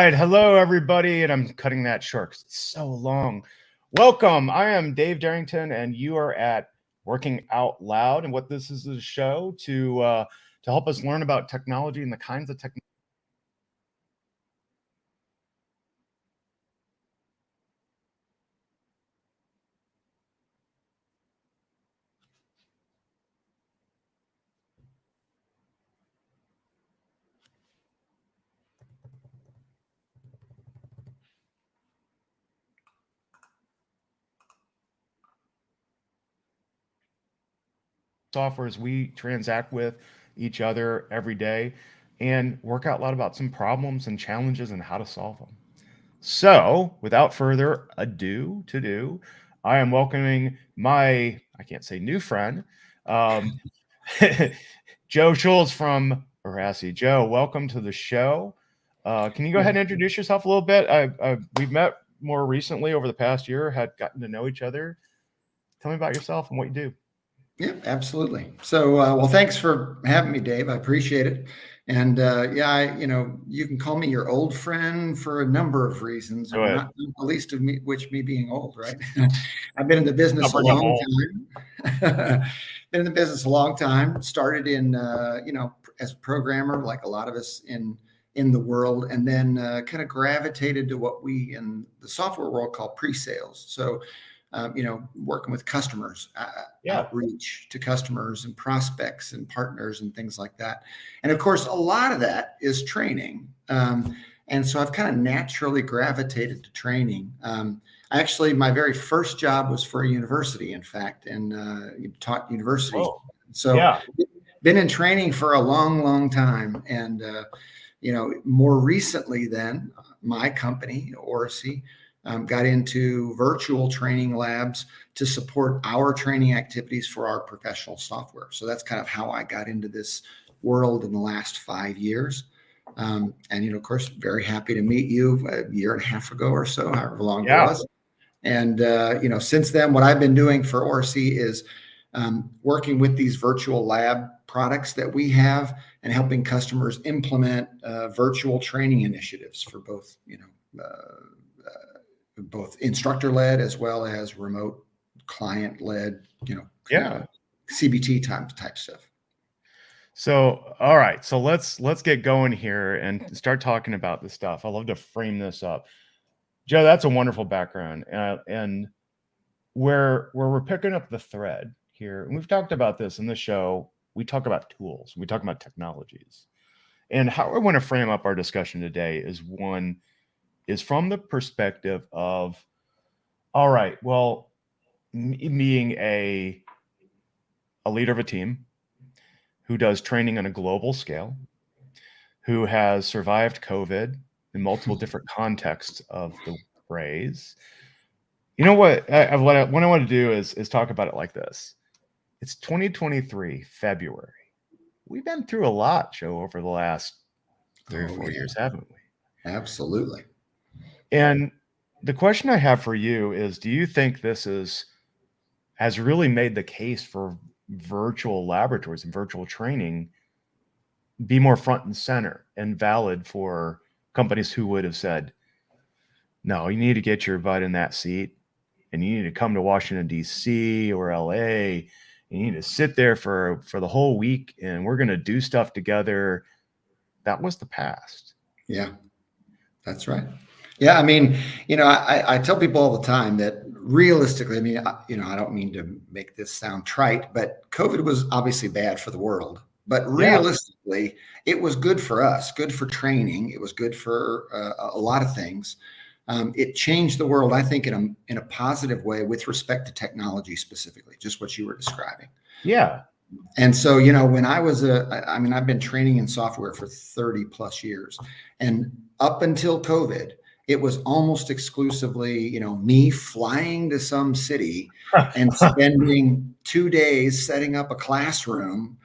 right. Hello, everybody. And I'm cutting that short because it's so long. Welcome. I am Dave Darrington, and you are at Working Out Loud. And what this is a show to help us learn about technology and the kinds of technology. Softwares we transact with each other every day and work out loud about some problems and challenges and how to solve them. So, without further ado, I am welcoming my, I can't say new friend, um, Joe Schulz from Orasi. Joe, welcome to the show. Can you go ahead and introduce yourself a little bit? We've met more recently over the past year, had gotten to know each other. Tell me about yourself and what you do. Yeah, absolutely. So, well, thanks for having me, Dave. I appreciate it. And you can call me your old friend for a number of reasons, not the least of which being old, right? I've been in the business a long time. Been in the business a long time. Started in, as a programmer, like a lot of us in the world, and then kind of gravitated to what we in the software world call pre-sales. So, working with customers, outreach to customers and prospects and partners and things like that. And of course, a lot of that is training. And so I've kind of naturally gravitated to training. Actually, my very first job was for a university, in fact, and taught university. Whoa. So been in training for a long, long time. And, more recently then, my company, Orasi, got into virtual training labs to support our training activities for our professional software. So that's kind of how I got into this world in the last 5 years. And, of course, very happy to meet you a year and a half ago or so, however long it was. And, since then, what I've been doing for Orasi is working with these virtual lab products that we have and helping customers implement virtual training initiatives for both, both instructor-led as well as remote client-led, CBT type stuff. So, all right. So let's get going here and start talking about this stuff. I love to frame this up. Joe, that's a wonderful background. And where we're picking up the thread here, and we've talked about this in the show, we talk about tools, we talk about technologies. And how I want to frame up our discussion today is from the perspective of, all right, well, being a leader of a team who does training on a global scale, who has survived COVID in multiple different contexts of the phrase. You know what I want to do is talk about it like this. It's 2023, February. We've been through a lot, Joe, over the last 3 or 4 years, haven't we? Absolutely. And the question I have for you is, do you think this has really made the case for virtual laboratories and virtual training be more front and center and valid for companies who would have said, no, you need to get your butt in that seat and you need to come to Washington, D.C. or L.A. You need to sit there for the whole week and we're going to do stuff together. That was the past. Yeah, that's right. Yeah, I mean, I tell people all the time that realistically, I mean, I don't mean to make this sound trite, but COVID was obviously bad for the world. But realistically, it was good for us, good for training. It was good for a lot of things. It changed the world, I think, in a positive way with respect to technology specifically, just what you were describing. Yeah. And so, when I was I've been training in software for 30 plus years. And up until COVID, it was almost exclusively, me flying to some city and spending 2 days setting up a classroom,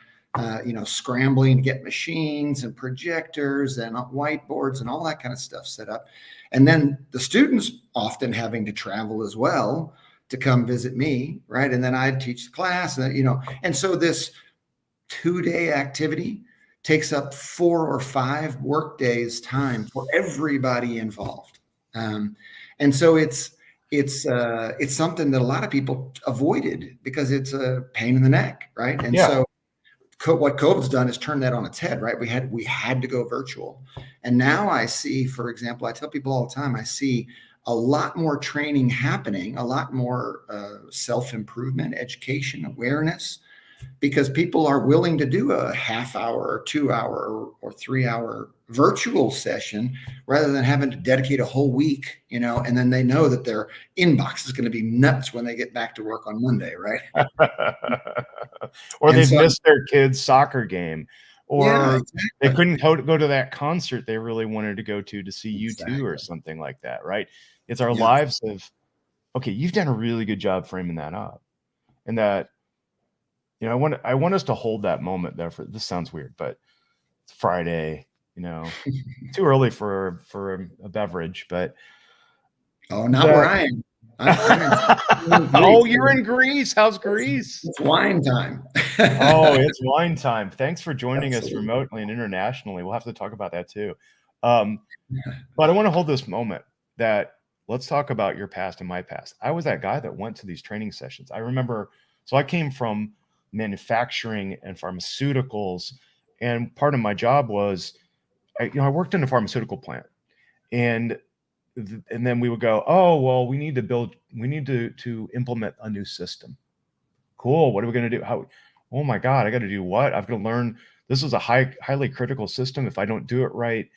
scrambling to get machines and projectors and whiteboards and all that kind of stuff set up. And then the students often having to travel as well to come visit me, right? And then I'd teach the class, and and so this 2-day activity takes up 4 or 5 work days time for everybody involved. And so it's something that a lot of people avoided because it's a pain in the neck, right? And so what COVID's done is turn that on its head, right? We had to go virtual. And now I see, for example, I tell people all the time, I see a lot more training happening, a lot more self-improvement, education, awareness, because people are willing to do a half hour or 2 hour or 3 hour virtual session rather than having to dedicate a whole week, and then they know that their inbox is going to be nuts when they get back to work on Monday, right? Or they've missed their kid's soccer game, or they couldn't go to that concert they really wanted to go to see U2 or something like that, right? It's our lives of, okay, you've done a really good job framing that up. And that, I want us to hold that moment there. This sounds weird, but it's Friday, too early for a beverage, but not where I am. Oh, you're in Greece. How's Greece? It's wine time. It's wine time. Thanks for joining us remotely and internationally. We'll have to talk about that too. But I want to hold this moment that let's talk about your past and my past. I was that guy that went to these training sessions. I remember, so I came from manufacturing and pharmaceuticals, and part of my job was, I worked in a pharmaceutical plant, and then we would go, oh, well, we need to implement a new system. Cool. What are we going to do? Oh my God, I got to do what? I've got to learn. This is a highly critical system. If I don't do it right,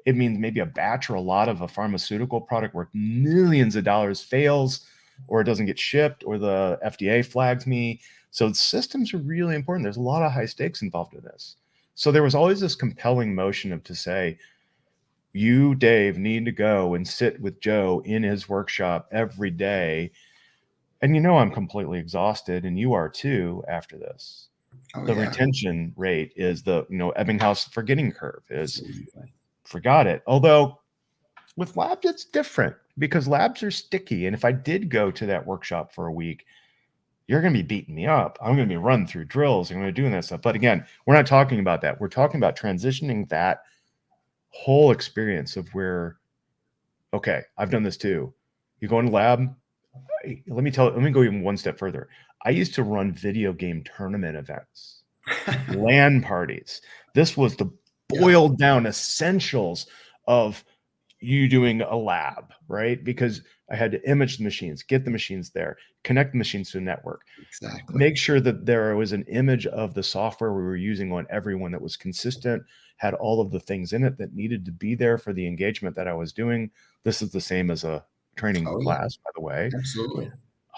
it means maybe a batch or a lot of a pharmaceutical product worth millions of dollars fails, or it doesn't get shipped, or the FDA flags me. So the systems are really important. There's a lot of high stakes involved in this. So there was always this compelling motion to say, you, Dave, need to go and sit with Joe in his workshop every day. And I'm completely exhausted, and you are too after this. Retention rate is the, Ebbinghaus forgetting curve is forgot it. Although with labs, it's different because labs are sticky. And if I did go to that workshop for a week, you're going to be beating me up. I'm going to be running through drills. I'm going to be doing that stuff. But again, we're not talking about that. We're talking about transitioning that whole experience of where, okay, I've done this too. You go in the lab. Let me go even one step further. I used to run video game tournament events, LAN parties. This was the boiled down essentials of you doing a lab, right? Because I had to image the machines, get the machines there, connect the machines to the network, make sure that there was an image of the software we were using on everyone that was consistent, had all of the things in it that needed to be there for the engagement that I was doing. This is the same as a training class, by the way. Absolutely.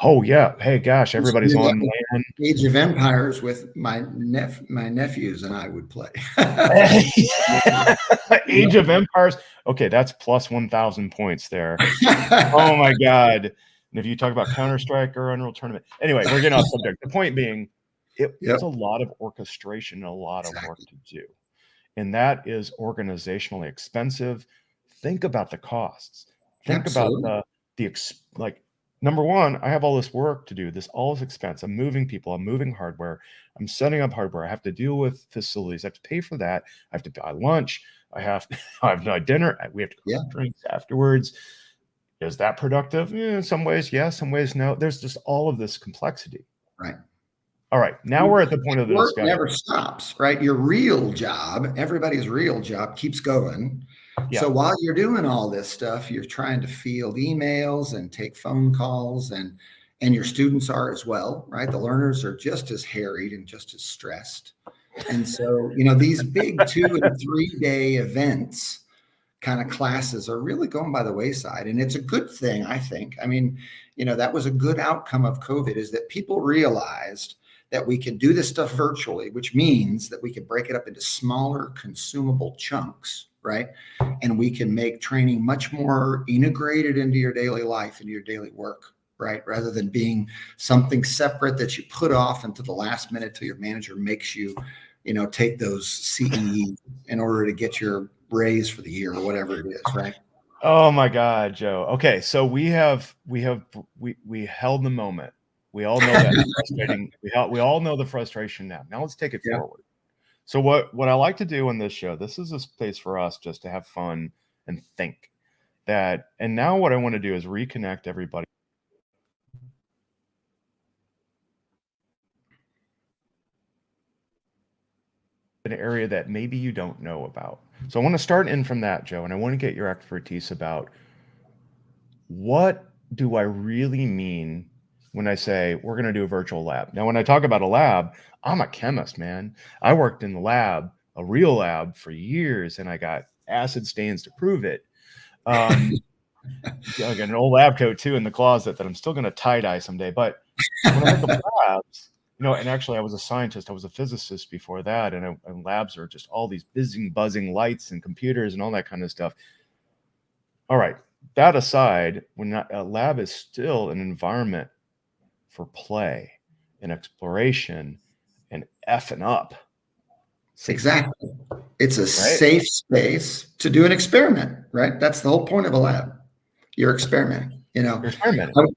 Oh yeah. Hey, gosh, everybody's on LAN. Age of Empires with my nephews and I would play. Age of Empires. Okay, that's plus 1,000 points there. Oh my God. And if you talk about Counter-Strike or Unreal Tournament. Anyway, we're getting off subject. The point being, it's a lot of orchestration and a lot of work to do. And that is organizationally expensive. Think about the costs. Think about number one, I have all this work to do. All this expense. I'm moving people. I'm moving hardware. I'm setting up hardware. I have to deal with facilities. I have to pay for that. I have to buy lunch. I have no dinner. We have to go have drinks afterwards. Is that productive? In some ways, yes. Some ways, no. There's just all of this complexity. Right. All right. Now we're at the point of the discussion. Work never stops, right? Your real job, everybody's real job keeps going. Yeah. So while you're doing all this stuff, you're trying to field emails and take phone calls, and your students are as well, right? The learners are just as harried and just as stressed. And so, these big 2 and 3 day events kind of classes are really going by the wayside. And it's a good thing, I think. I mean, that was a good outcome of COVID, is that people realized that we can do this stuff virtually, which means that we can break it up into smaller consumable chunks, right? And we can make training much more integrated into your daily life and your daily work, right? Rather than being something separate that you put off until the last minute till your manager makes you, take those CEE in order to get your raise for the year or whatever it is, right? Oh my God, Joe. Okay, so we held the moment. We all know that frustrating. We all know the frustration now. Now let's take it forward. So what I like to do in this show, this is a space for us just to have fun and think that. And now what I want to do is reconnect everybody an area that maybe you don't know about. So I want to start in from that, Joe, and I want to get your expertise about what do I really mean when I say we're going to do a virtual lab. Now, when I talk about a lab, I'm a chemist, man. I worked in the lab, a real lab, for years, and I got acid stains to prove it. I got an old lab coat too in the closet that I'm still going to tie dye someday. But when I think of labs, and actually I was a scientist, I was a physicist before that, and labs are just all these buzzing lights and computers and all that kind of stuff. All right, that aside, a lab is still an environment for play and exploration and effing up. Exactly. It's a Right? safe space to do an experiment, right? That's the whole point of a lab. You're experimenting, You're experimenting.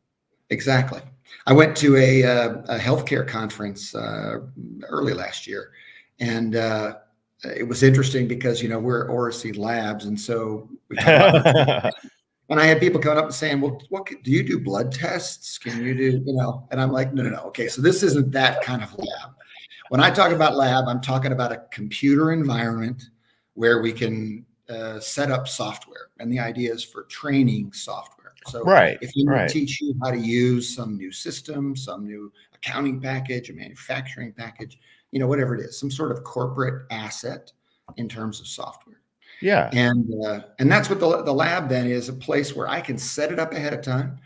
Exactly. I went to a healthcare conference early last year, and it was interesting because we're at Orasi Labs, and so we talk about. And I had people coming up and saying, "Well, do you do blood tests? Can you do And I'm like, no. Okay, so this isn't that kind of lab. When I talk about lab, I'm talking about a computer environment where we can set up software, and the idea is for training software. So if you want to teach you how to use some new system, some new accounting package, a manufacturing package, whatever it is, some sort of corporate asset in terms of software. Yeah. And that's what the lab then is, a place where I can set it up ahead of time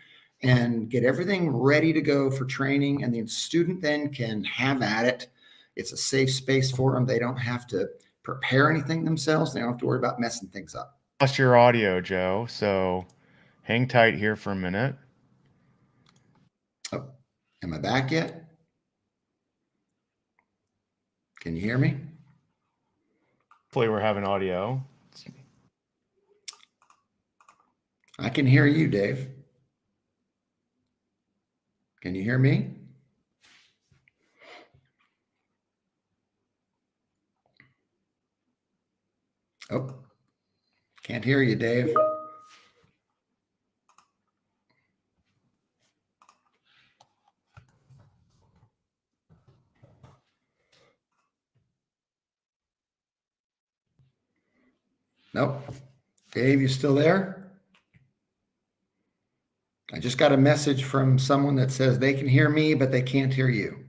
and get everything ready to go for training. And the student then can have at it. It's a safe space for them. They don't have to prepare anything themselves. They don't have to worry about messing things up. Lost your audio, Joe. So hang tight here for a minute. Oh, am I back yet? Can you hear me? Hopefully we're having audio. I can hear you, Dave. Can you hear me? Oh, can't hear you, Dave. Nope. Dave, you still there? I just got a message from someone that says they can hear me, but they can't hear you.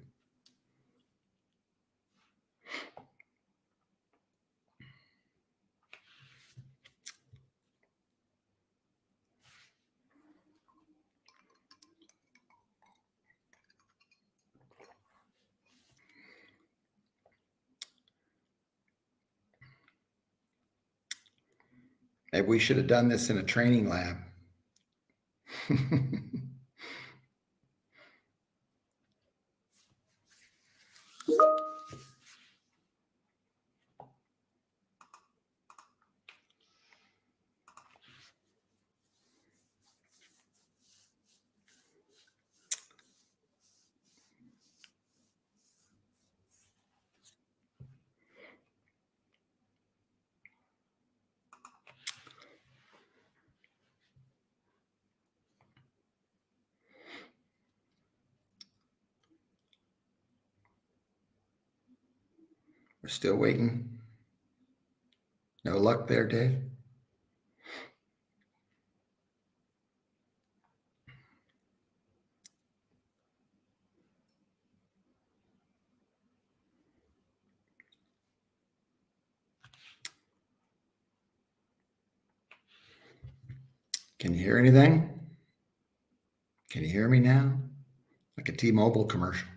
Maybe we should have done this in a training lab. We're still waiting. No luck there, Dave. Can you hear anything? Can you hear me now? Like a T-Mobile commercial.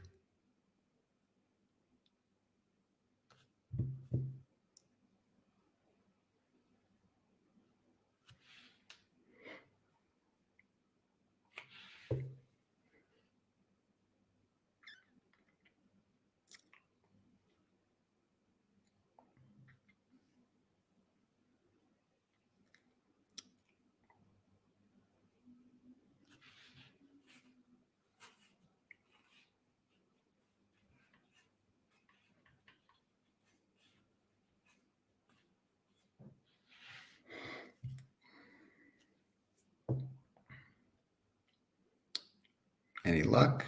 Any luck?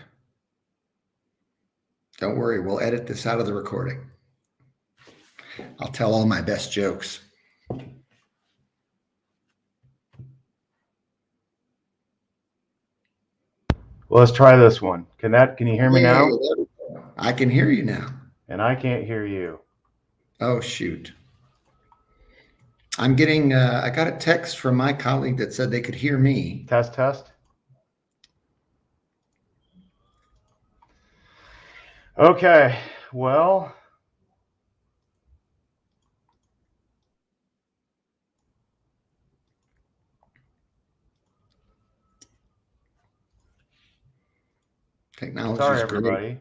Don't worry, we'll edit this out of the recording. I'll tell all my best jokes. Well, let's try this one. Can you hear me now? I can hear you now. And I can't hear you. Oh, shoot. I'm getting, I got a text from my colleague that said they could hear me. Test, test. Okay, well. Technology Sorry, is everybody. great.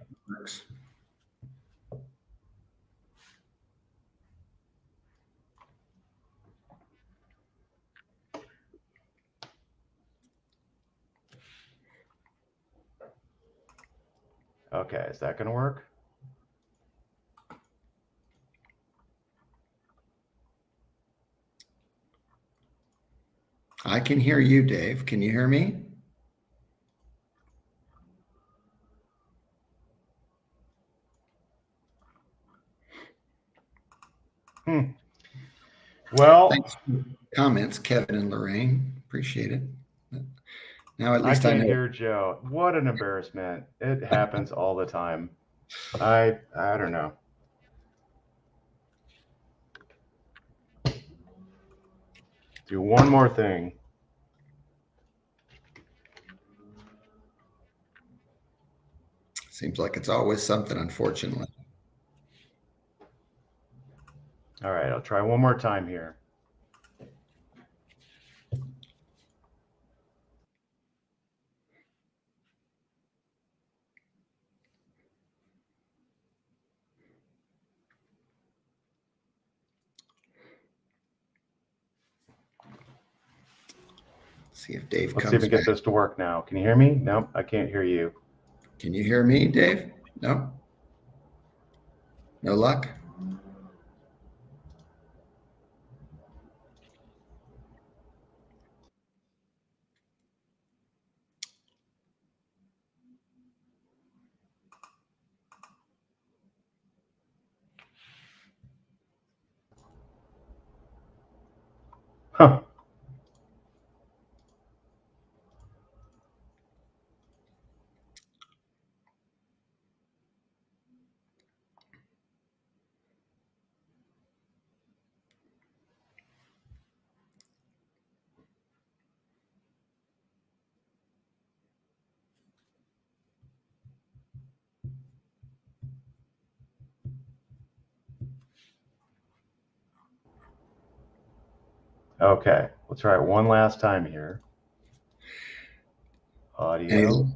Okay, is that going to work? I can hear you, Dave. Can you hear me? Well, thanks for the comments, Kevin and Lorraine. Appreciate it. Now at least I know. can't hear Joe. What an embarrassment. It happens all the time. I don't know. Do one more thing. Seems like it's always something, unfortunately. All right, I'll try one more time here. See if Dave comes Let's see if we get this to work now. Can you hear me? No, I can't hear you. Can you hear me, Dave? No? No luck? Huh. Okay, let's try it one last time here. Audio.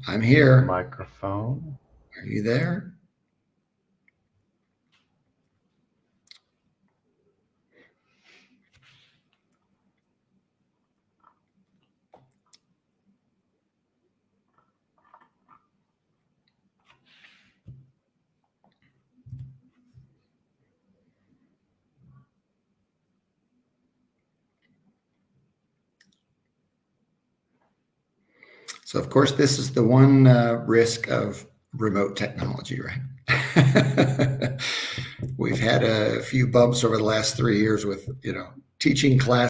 I'm here. Microphone. Are you there? So, of course, this is the one risk of remote technology, right? We've had a few bumps over the last 3 years with, teaching class